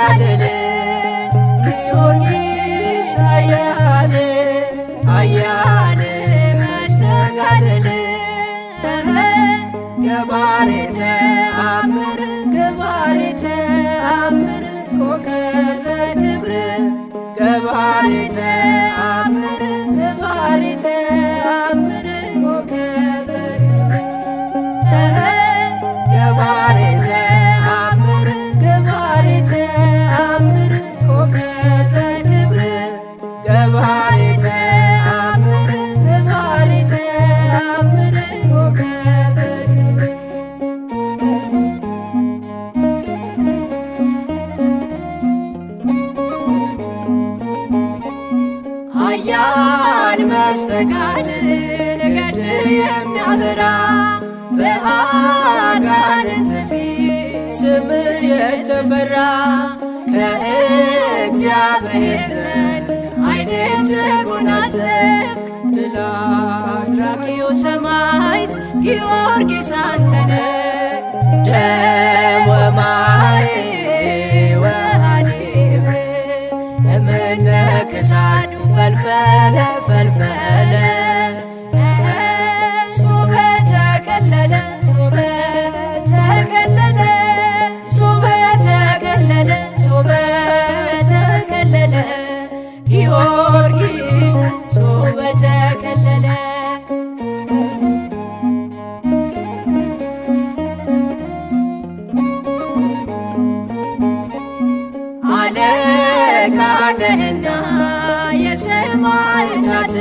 መስተጋድል ጊዮርጊስ ኃያል ኃያል መስተጋድል ገባሬ ተአምር ገባሬ ተአምር ኮከበ ክብር ገባሬ ተአምር ገባሬ ተአምር ኮከበ ክብር ገባሬ ተአምር ገባሬ ተአምር ኮከበ ክብር ገባሬ ተአምር ገባሬ ተአምር ኮከበ ክብር ኃያል መስተጋድል ገድል የሚያበራ በአጋንንት ፊት ስምህ የተፈራ ከእግዚአብሔር ዘንድ ኃይልን ተጎናጸፍክ ድል አድራጊው ሰማዕት ጊዮርጊስ አንተ ነህ። ደም ወማይ ወሐሊብ እምነ ክሳዱ ፈልፈለ ፈልፈለ ሶበ ተከለለ ሶበ ተከለለ ሶበ ተከለለ ሶበ ተከለለ ጊዮርጊስ ሶበ ተከለለ አለቃ ነህና የሰማዕታት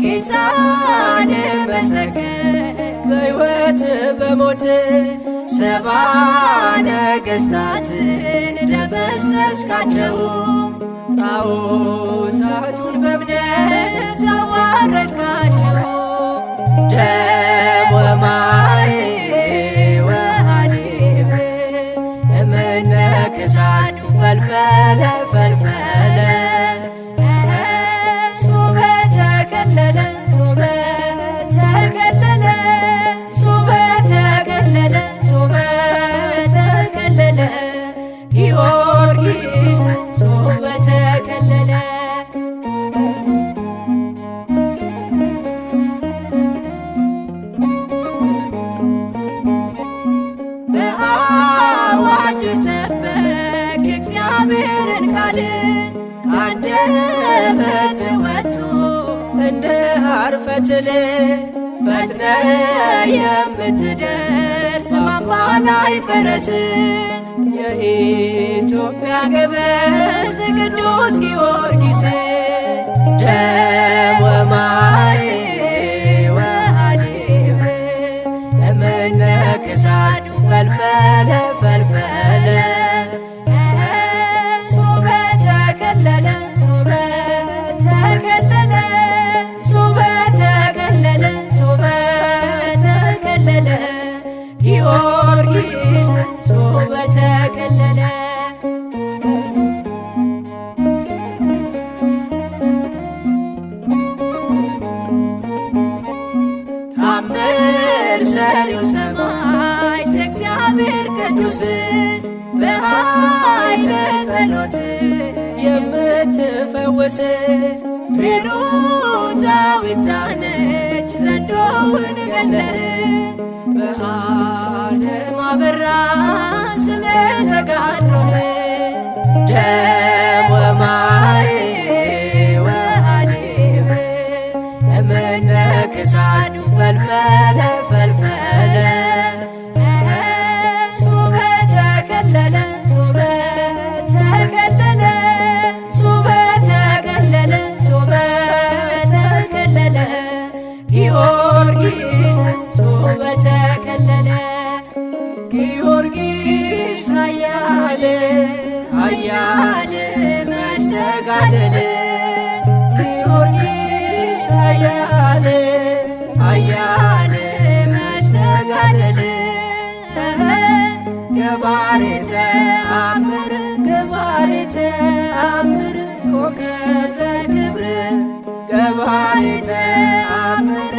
ጌታን መሰከርክ በሕይወት በሞት ሰባ ነገሥታትን ደመሰስካቸው ጣዖታቱን በእምነት አዋረድካቸው። ደም ወማይ ወሐሊብ እምነ ክሳዱ ፈልፈለ ፈልፈለ ሶበ ተከለለ ሶበ ተከለለ ሶበ ተከለለ ሶበ ተከለለ ጊዮርጊስ ሶበ ተከለለ በአዋጅ ሰበክ እግዚአብሔርን ቃል ከአንደበት ወጥቶ እንደ ሐር ፈትል ፈጥነህ የምትደርስ ማማ ላይ ፈረስ የኢትዮጵያ ገበዝ ቅዱስ ጊዮርጊስ ደም ወማይ ወሐሊብ እምነ ክሳዱ ፈልፈለ ፈልፈለ ሶበ ተከለለ ሶበ ተከለለ ሶበ ተከለለ ሶበ ተከለለ ጊዮርጊስ ሶበ ተከለለ ታምር ሰሪው ሰማዕት እግዚአብሔር ቅዱስ በኃይለ ጸሎት የምትፈውስ ቤሮዛዊት ዳነች ዘንዶውን ገለህ በዓለም አበራ ስለ ተጋድሎህ ደም ወማይ ወሐሊብ እምነ ክሳዱ ፈልፈለ ፈልፈለ ሶበ ተከለለ ሶበ ተከለለ ሶበ ተከለለ ሶበ ተከለለ ጊዮርጊስ ሶበ ተከለለ ጊዮርጊስ ኃያል ኃያል መስተጋድል ጊዮርጊስ ኃያል ኃያል መስተጋድል ገባሬ ተአምር ገባሬ ተአምር ኮከበ ክብር ገባሬ ተአምር